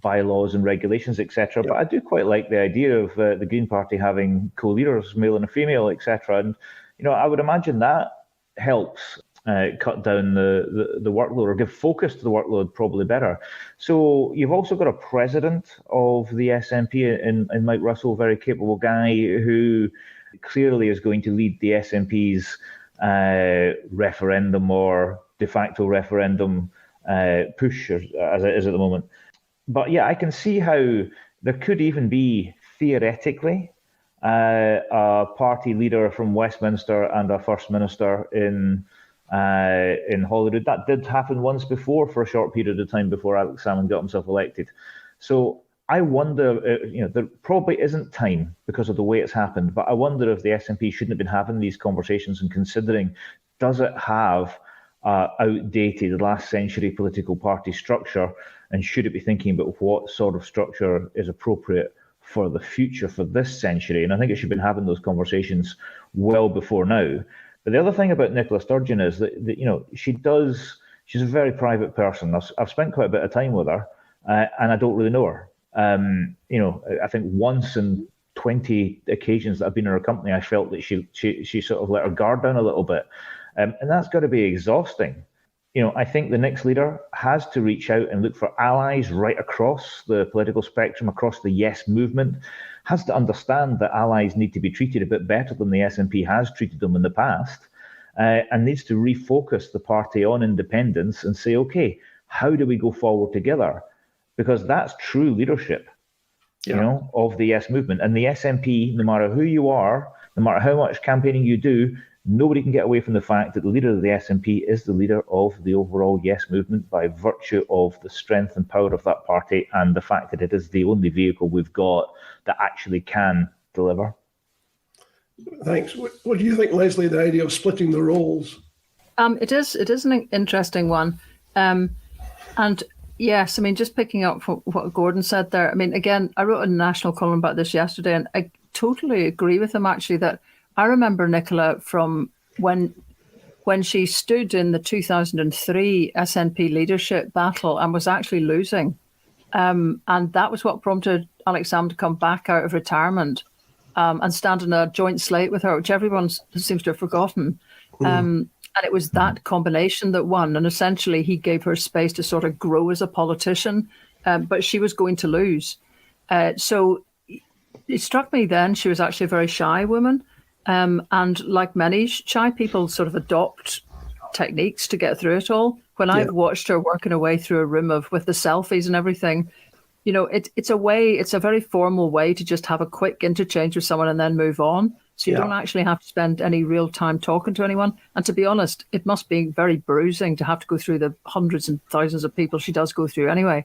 bylaws and regulations, etc. But I do quite like the idea of the Green Party having co-leaders, male and a female, etc. And I would imagine that helps cut down the workload or give focus to the workload probably better. So you've also got a president of the SNP in Mike Russell, very capable guy who clearly is going to lead the SNP's referendum or de facto referendum push, as it is at the moment. But yeah, I can see how there could even be theoretically a party leader from Westminster and a First Minister in Holyrood. That did happen once before for a short period of time before Alex Salmond got himself elected. So I wonder, there probably isn't time because of the way it's happened, but I wonder if the SNP shouldn't have been having these conversations and considering, does it have outdated last century political party structure, and should it be thinking about what sort of structure is appropriate for the future for this century? And I think it should have been having those conversations well before now. But the other thing about Nicola Sturgeon is that she's a very private person. I've spent quite a bit of time with her, and I don't really know her. I think once in 20 occasions that I've been in her company, I felt that she sort of let her guard down a little bit. And that's got to be exhausting. I think the next leader has to reach out and look for allies right across the political spectrum, across the Yes movement, has to understand that allies need to be treated a bit better than the SNP has treated them in the past, and needs to refocus the party on independence and say, okay, how do we go forward together? Because that's true leadership, of the Yes movement. And the SNP, no matter who you are, no matter how much campaigning you do, nobody can get away from the fact that the leader of the SNP is the leader of the overall Yes movement by virtue of the strength and power of that party and the fact that it is the only vehicle we've got that actually can deliver. Thanks. What do you think, Lesley, the idea of splitting the roles? It is an interesting one. And yes, I mean, just picking up what Gordon said there, I mean, again, I wrote a national column about this yesterday, and I totally agree with him, actually, that I remember Nicola from when she stood in the 2003 SNP leadership battle and was actually losing. And that was what prompted Alex Salmond to come back out of retirement and stand in a joint slate with her, which everyone seems to have forgotten. And it was that combination that won. And essentially, he gave her space to sort of grow as a politician, but she was going to lose. So it struck me then she was actually a very shy woman. And like many shy people, sort of adopt techniques to get through it all. When I've watched her working her way through a room with the selfies and everything, it's a very formal way to just have a quick interchange with someone and then move on. So you don't actually have to spend any real time talking to anyone. And to be honest, it must be very bruising to have to go through the hundreds and thousands of people she does go through anyway.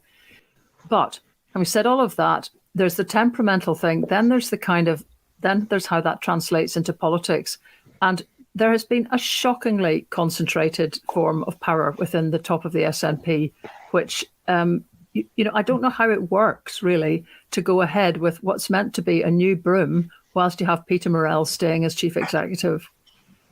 But having said all of that, there's the temperamental thing. Then there's there's how that translates into politics. And there has been a shockingly concentrated form of power within the top of the SNP, which, I don't know how it works really to go ahead with what's meant to be a new broom whilst you have Peter Morrell staying as chief executive.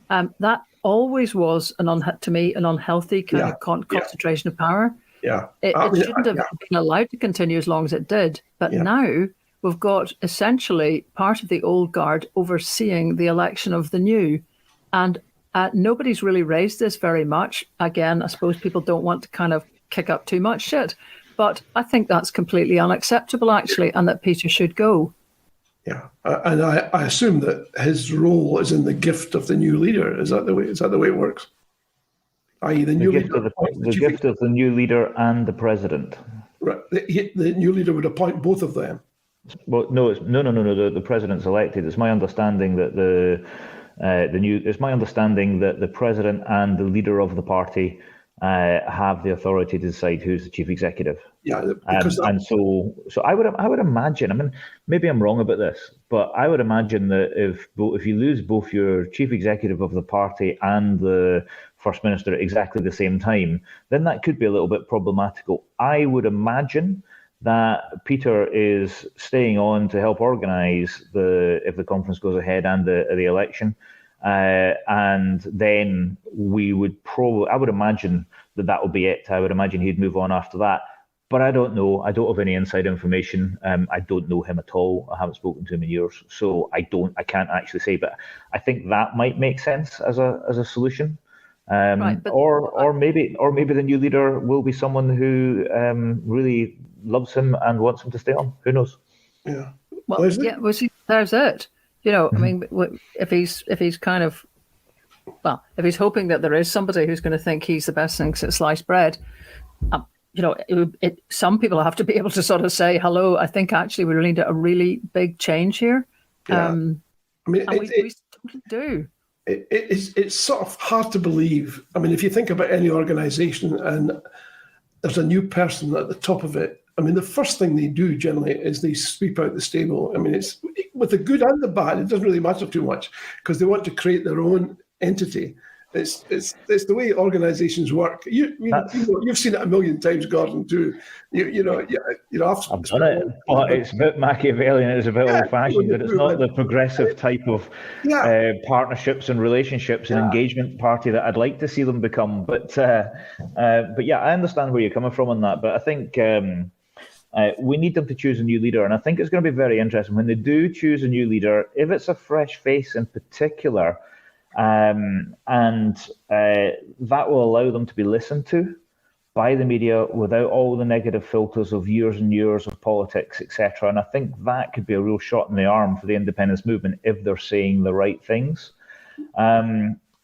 That always was, to me, an unhealthy kind of concentration of power. Yeah. It shouldn't have been allowed to continue as long as it did. But now we've got essentially part of the old guard overseeing the election of the new. And nobody's really raised this very much. Again, I suppose people don't want to kind of kick up too much shit. But I think that's completely unacceptable, actually, and that Peter should go. Yeah, and I assume that his role is in the gift of the new leader. Is that the way it works? I.e., the new leader, the gift of the new leader and the president. Right, the new leader would appoint both of them. Well, no. The president's elected. It's my understanding that It's my understanding that the president and the leader of the party have the authority to decide who's the chief executive. Yeah, so I would imagine. I mean, maybe I'm wrong about this, but I would imagine that if you lose both your chief executive of the party and the first minister at exactly the same time, then that could be a little bit problematical. I would imagine that Peter is staying on to help organise if the conference goes ahead and the election. And then I would imagine that would be it. I would imagine he'd move on after that. But I don't know. I don't have any inside information. I don't know him at all. I haven't spoken to him in years, so I can't actually say. But I think that might make sense as a solution. Right, or maybe the new leader will be someone who really loves him and wants him to stay on. Who knows? Yeah. Well, there's it. I mean, if he's hoping that there is somebody who's going to think he's the best thing since sliced bread, some people have to be able to sort of say, hello, I think actually we really need a really big change here. Yeah. We totally do. It's sort of hard to believe. I mean, if you think about any organisation and there's a new person at the top of it, I mean, the first thing they do generally is they sweep out the stable. I mean, it's with the good and the bad. It doesn't really matter too much because they want to create their own entity. It's the way organisations work. You've seen it a million times, Gordon, too. I've done it. But it's a bit Machiavellian. It's a bit old-fashioned. But it's not the progressive type of partnerships and relationships and engagement party that I'd like to see them become. But yeah, I understand where you're coming from on that. But I think we need them to choose a new leader, and I think it's going to be very interesting when they do choose a new leader. If it's a fresh face in particular. And that will allow them to be listened to by the media without all the negative filters of years and years of politics, etc. And I think that could be a real shot in the arm for the independence movement if they're saying the right things. But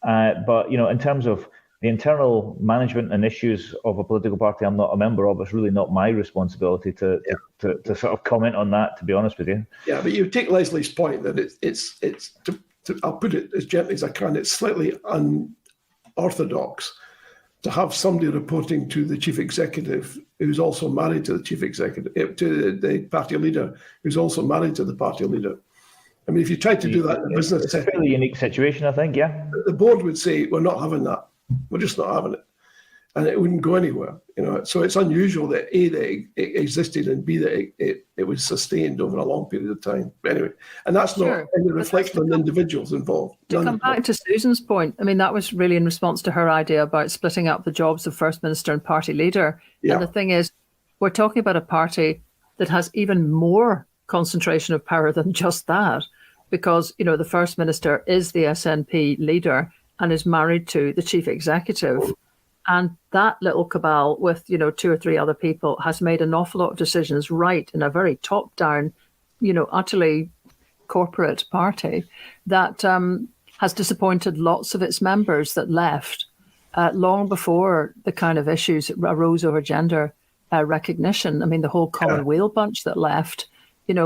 in terms of the internal management and issues of a political party I'm not a member of, it's really not my responsibility to sort of comment on that, to be honest with you. Yeah, but you take Lesley's point that I'll put it as gently as I can, it's slightly unorthodox to have somebody reporting to the chief executive who's also married to the chief executive, to the party leader who's also married to the party leader. I mean, if you try to do that in a business setting, it's a fairly unique situation, I think, yeah. The board would say, we're not having that. We're just not having it. And it wouldn't go anywhere, So it's unusual that A, that it existed, and B, that it was sustained over a long period of time. But anyway, and that's not any reflection on the individuals involved. To come back to Susan's point, I mean, that was really in response to her idea about splitting up the jobs of First Minister and Party Leader. Yeah. And the thing is, we're talking about a party that has even more concentration of power than just that, because, the First Minister is the SNP leader and is married to the Chief Executive. And that little cabal with, 2 or 3 other people has made an awful lot of decisions right in a very top-down, utterly corporate party that has disappointed lots of its members that left long before the kind of issues that arose over gender recognition. I mean, the whole Commonweal bunch that left,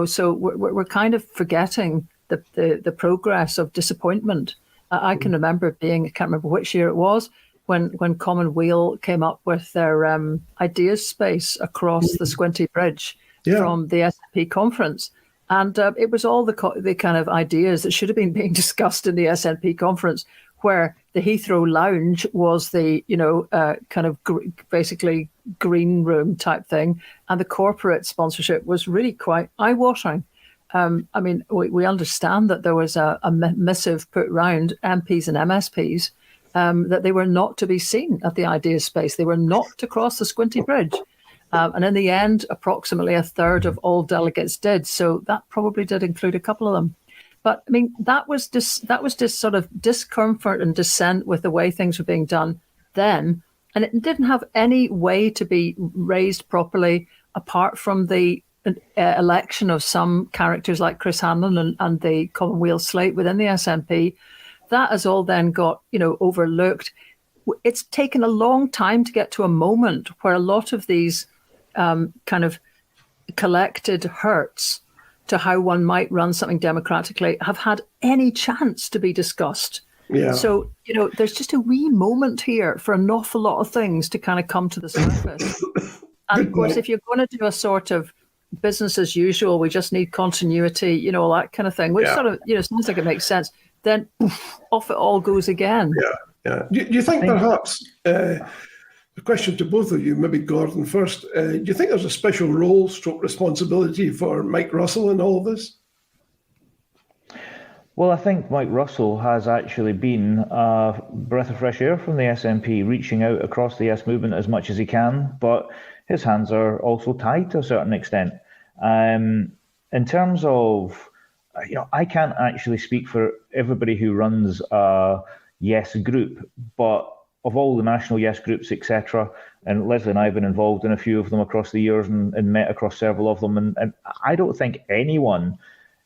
so we're kind of forgetting the progress of disappointment. I can remember I can't remember which year it was, when Commonweal came up with their ideas space across the Squinty Bridge from the SNP conference. And it was all the kind of ideas that should have been being discussed in the SNP conference, where the Heathrow Lounge was the, kind of basically green room type thing. And the corporate sponsorship was really quite eye-watering. I mean, we understand that there was a missive put round MPs and MSPs that they were not to be seen at the ideas space. They were not to cross the Squinty Bridge. And in the end, approximately a third of all delegates did. So that probably did include a couple of them. But I mean, that was just sort of discomfort and dissent with the way things were being done then. And it didn't have any way to be raised properly apart from the election of some characters like Chris Hanlon and the Commonweal slate within the SNP. That has all then got, overlooked. It's taken a long time to get to a moment where a lot of these kind of collected hurts to how one might run something democratically have had any chance to be discussed. Yeah. So, there's just a wee moment here for an awful lot of things to kind of come to the surface. And of course, if you're going to do a sort of business as usual, we just need continuity, all that kind of thing, which sort of, sounds like it makes sense, then off it all goes again. Yeah. Do you think perhaps, a question to both of you, maybe Gordon first, do you think there's a special role stroke responsibility for Mike Russell in all of this? Well, I think Mike Russell has actually been a breath of fresh air from the SNP, reaching out across the Yes movement as much as he can, but his hands are also tied to a certain extent. In terms of, I can't actually speak for everybody who runs a Yes group, but of all the national Yes groups, etc., and Lesley and I have been involved in a few of them across the years and met across several of them, and I don't think anyone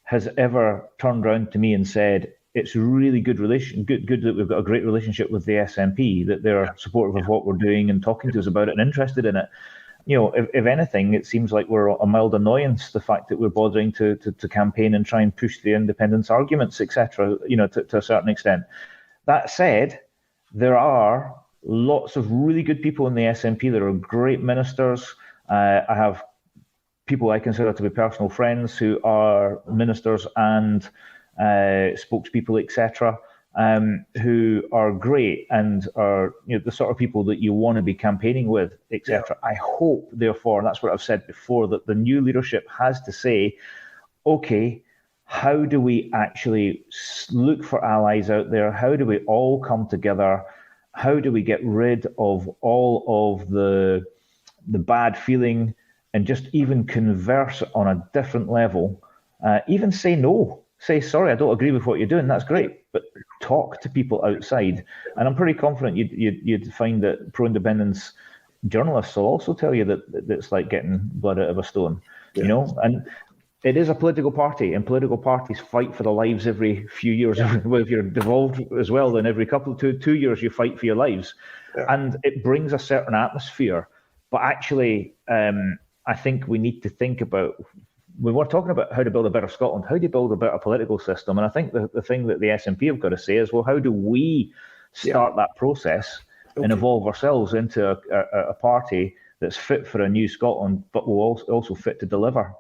has ever turned around to me and said, it's really good that we've got a great relationship with the SNP, that they're supportive of what we're doing and talking to us about it and interested in it. If anything, it seems like we're a mild annoyance, the fact that we're bothering to campaign and try and push the independence arguments, etc., to a certain extent. That said, there are lots of really good people in the SNP. There are great ministers. I have people I consider to be personal friends who are ministers and spokespeople, etc., who are great and are the sort of people that you want to be campaigning with, etc. I hope, therefore, and that's what I've said before, that the new leadership has to say, okay, how do we actually look for allies out there? How do we all come together? How do we get rid of all of the bad feeling and just even converse on a different level? Even say no. Say, sorry, I don't agree with what you're doing. That's great. But talk to people outside. And I'm pretty confident you'd find that pro-independence journalists will also tell you that it's like getting blood out of a stone, And it is a political party, and political parties fight for their lives every few years. Well, if you're devolved as well, then every couple of 2 years you fight for your lives. Yeah. And it brings a certain atmosphere. But actually, I think we need to think about, when we're talking about how to build a better Scotland, how do you build a better political system? And I think the thing that the SNP have got to say is, well, how do we start that process and evolve ourselves into a party that's fit for a new Scotland, but will also fit to deliver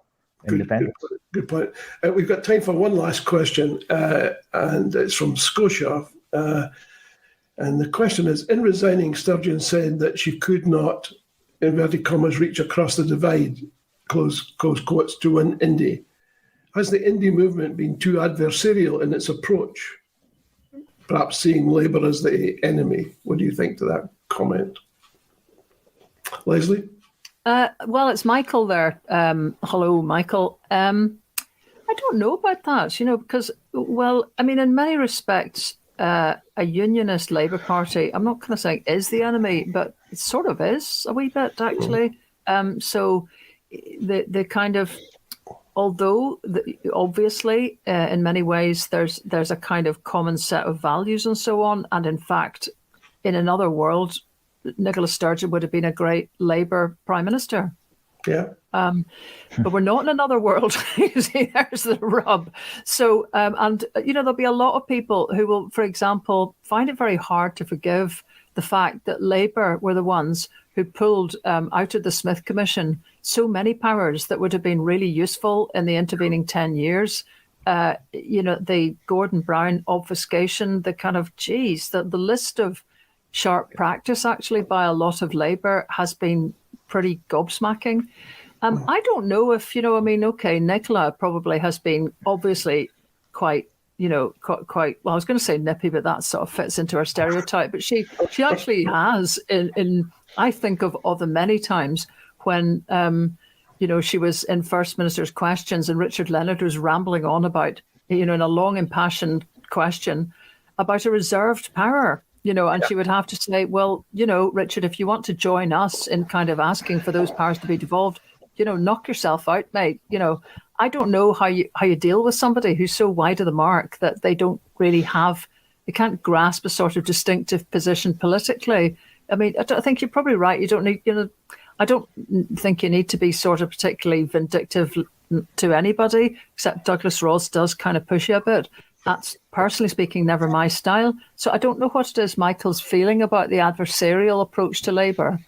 independence? Good point. We've got time for one last question, and it's from Scotia. And the question is, in resigning, Sturgeon said that she could not, inverted commas, reach across the divide, close quotes, to win Indy. Has the Indy movement been too adversarial in its approach? Perhaps seeing Labour as the enemy. What do you think to that comment? Lesley? Well, it's Michael there. Hello, Michael. I don't know about that, because, well, I mean, in many respects, a unionist Labour Party, I'm not going to say is the enemy, but it sort of is a wee bit, actually. So the kind of, although obviously in many ways there's a kind of common set of values and so on, and in fact, in another world, Nicola Sturgeon would have been a great Labour Prime Minister. Yeah. But we're not in another world. You see, there's the rub. So, and, there'll be a lot of people who will, for example, find it very hard to forgive the fact that Labour were the ones who pulled out of the Smith Commission so many powers that would have been really useful in the intervening 10 years. The Gordon Brown obfuscation, the kind of, the list of sharp practice actually by a lot of Labour has been pretty gobsmacking. I don't know if, Nicola probably has been obviously quite, quite, well, I was going to say nippy, but that sort of fits into her stereotype. But she actually has in I think of the many times when, she was in First Minister's questions and Richard Leonard was rambling on about, in a long impassioned question about a reserved power. And she would have to say, well, Richard, if you want to join us in kind of asking for those powers to be devolved, knock yourself out, mate. I don't know how you deal with somebody who's so wide of the mark that they don't really they can't grasp a sort of distinctive position politically. I mean, I think you're probably right. You don't need, I don't think you need to be sort of particularly vindictive to anybody, except Douglas Ross does kind of push you a bit. That's, personally speaking, never my style. So I don't know what it is Michael's feeling about the adversarial approach to Labour.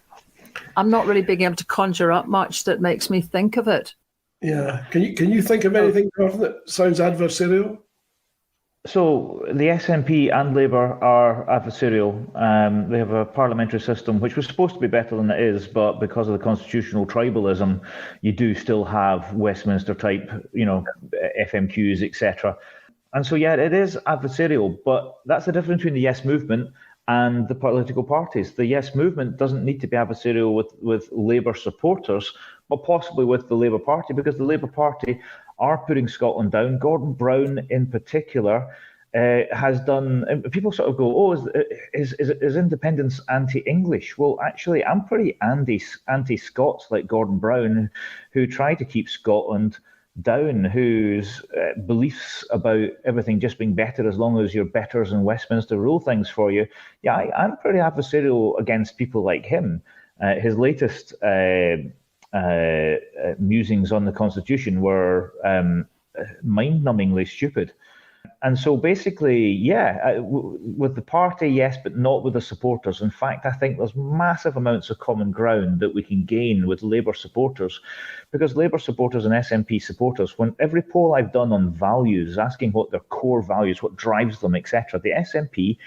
I'm not really being able to conjure up much that makes me think of it. Yeah. Can you think of anything, Gordon, that sounds adversarial? So the SNP and Labour are adversarial. They have a parliamentary system which was supposed to be better than it is, but because of the constitutional tribalism, you do still have Westminster type, FMQs, etc. And so, yeah, it is adversarial, but that's the difference between the Yes Movement and the political parties. The Yes Movement doesn't need to be adversarial with Labour supporters, but possibly with the Labour Party, because the Labour Party are putting Scotland down. Gordon Brown, in particular, has done. And people sort of go, "Oh, is independence anti-English?" Well, actually, I'm pretty anti-Scots like Gordon Brown, who try to keep Scotland down, whose beliefs about everything just being better as long as your betters in Westminster rule things for you. Yeah, I'm pretty adversarial against people like him. His latest musings on the Constitution were mind-numbingly stupid. And so basically, with the party, yes, but not with the supporters. In fact, I think there's massive amounts of common ground that we can gain with Labour supporters, because Labour supporters and SNP supporters, when every poll I've done on values, asking what their core values, what drives them, etc., the SNP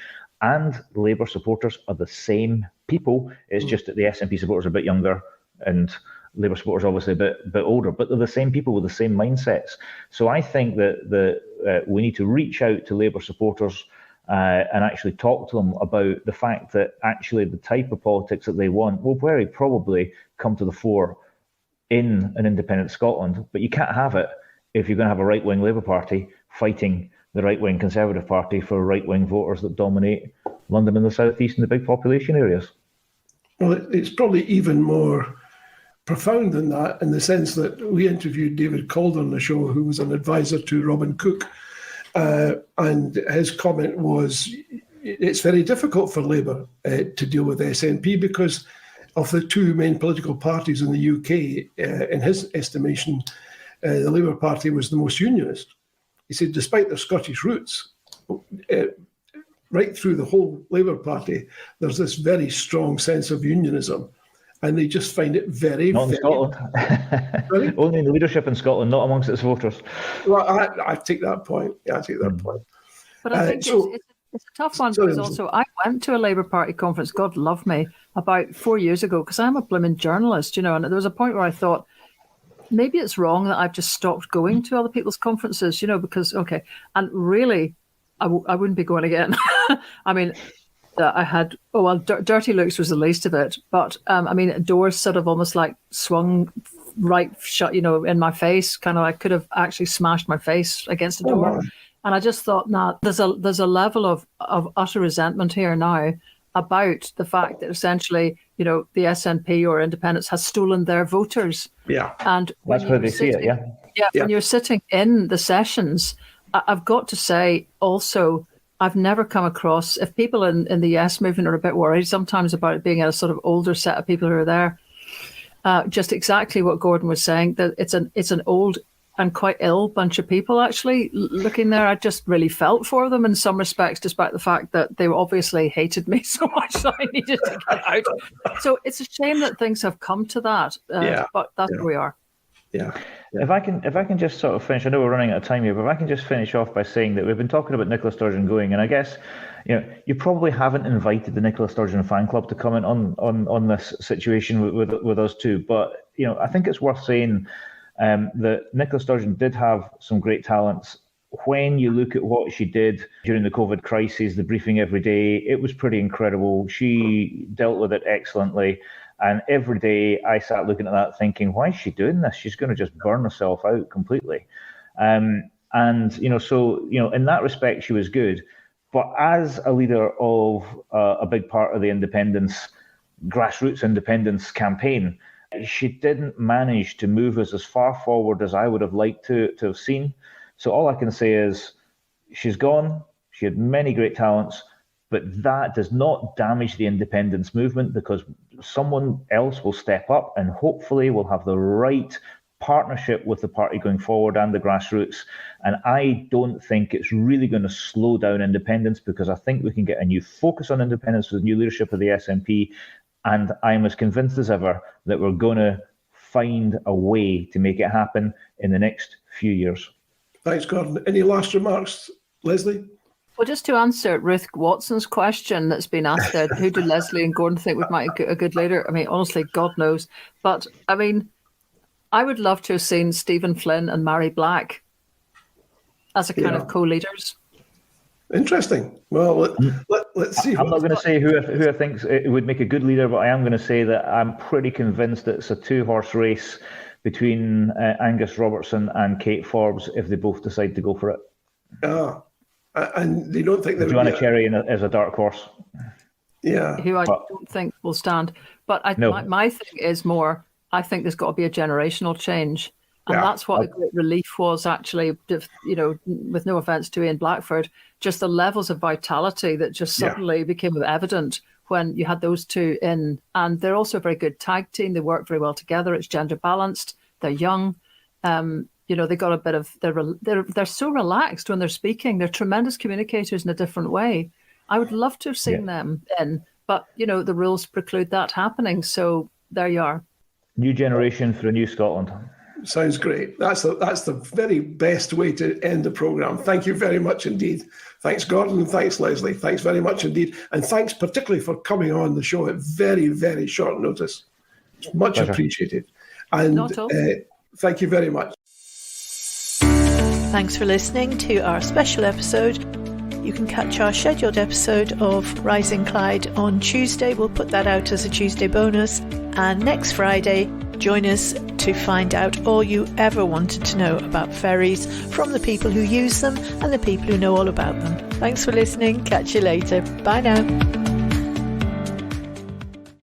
and Labour supporters are the same people. It's just that the SNP supporters are a bit younger and Labour supporters obviously a bit older, but they're the same people with the same mindsets. So I think that we need to reach out to Labour supporters and actually talk to them about the fact that actually the type of politics that they want will very probably come to the fore in an independent Scotland, but you can't have it if you're going to have a right-wing Labour Party fighting the right-wing Conservative Party for right-wing voters that dominate London and the South East and the big population areas. Well, it's probably even more profound than that, in the sense that we interviewed David Calder on the show, who was an advisor to Robin Cook, and his comment was it's very difficult for Labour to deal with SNP because of the two main political parties in the UK. In his estimation, the Labour Party was the most unionist. He said, despite their Scottish roots, right through the whole Labour Party, there's this very strong sense of unionism. And they just find it very, not in Scotland. Really? Only in the leadership in Scotland, not amongst its voters. Well, I take that point. Yeah, I take that point. But I think it's a tough one, because also I went to a Labour Party conference, God love me, about 4 years ago, because I'm a blooming journalist, and there was a point where I thought, maybe it's wrong that I've just stopped going to other people's conferences, because, okay, and really, I wouldn't be going again. I mean, I had, dirty looks was the least of it. But, doors sort of almost like swung right shut, in my face. Kind of, I could have actually smashed my face against a door. Wow. And I just thought, there's a level of utter resentment here now about the fact that essentially, the SNP or Independents has stolen their voters. Yeah. And that's how they see it, yeah. Yeah, when you're sitting in the sessions, I've got to say also, I've never come across, if people in the Yes movement are a bit worried sometimes about it being a sort of older set of people who are there, just exactly what Gordon was saying, that it's an old and quite ill bunch of people actually looking there. I just really felt for them in some respects, despite the fact that they obviously hated me so much that I needed to get out. So it's a shame that things have come to that, but that's where we are. Yeah. If I can just sort of finish, I know we're running out of time here, but if I can just finish off by saying that we've been talking about Nicola Sturgeon going, and I guess you probably haven't invited the Nicola Sturgeon fan club to comment on this situation with us too, but I think it's worth saying that Nicola Sturgeon did have some great talents. When you look at what she did during the COVID crisis, the briefing every day, it was pretty incredible. She dealt with it excellently. And every day I sat looking at that thinking, why is she doing this? She's going to just burn herself out completely. So in that respect, she was good. But as a leader of a big part of the grassroots independence campaign, she didn't manage to move us as far forward as I would have liked to have seen. So all I can say is she's gone. She had many great talents, but that does not damage the independence movement, because someone else will step up and hopefully will have the right partnership with the party going forward and the grassroots. And I don't think it's really going to slow down independence, because I think we can get a new focus on independence with new leadership of the SNP. And I'm as convinced as ever that we're going to find a way to make it happen in the next few years. Thanks, Gordon. Any last remarks, Lesley? Well, just to answer Ruth Watson's question that's been asked there, who do Lesley and Gordon think would make a good leader? I mean, honestly, God knows. But, I mean, I would love to have seen Stephen Flynn and Mary Black as a kind of co-leaders. Interesting. Well, let's see. I'm not going to say who I think would make a good leader, but I am going to say that I'm pretty convinced that it's a two-horse race between Angus Robertson and Kate Forbes if they both decide to go for it. And they don't think that Joanna Cherry as a dark horse. Yeah. Who I don't think will stand. But my thing is more, I think there's got to be a generational change. And that's what a great relief was, actually, with no offence to Ian Blackford, just the levels of vitality that just suddenly became evident when you had those two in. And they're also a very good tag team. They work very well together. It's gender balanced. They're young. They got a bit of, they're so relaxed when they're speaking. They're tremendous communicators in a different way. I would love to have seen them in, but, the rules preclude that happening. So there you are. New generation for a new Scotland. Sounds great. That's the very best way to end the programme. Thank you very much indeed. Thanks, Gordon, and thanks, Lesley. Thanks very much indeed. And thanks particularly for coming on the show at very, very short notice. It's much appreciated. And thank you very much. Thanks for listening to our special episode. You can catch our scheduled episode of Rising Clyde on Tuesday. We'll put that out as a Tuesday bonus. And next Friday, join us to find out all you ever wanted to know about ferries from the people who use them and the people who know all about them. Thanks for listening. Catch you later. Bye now.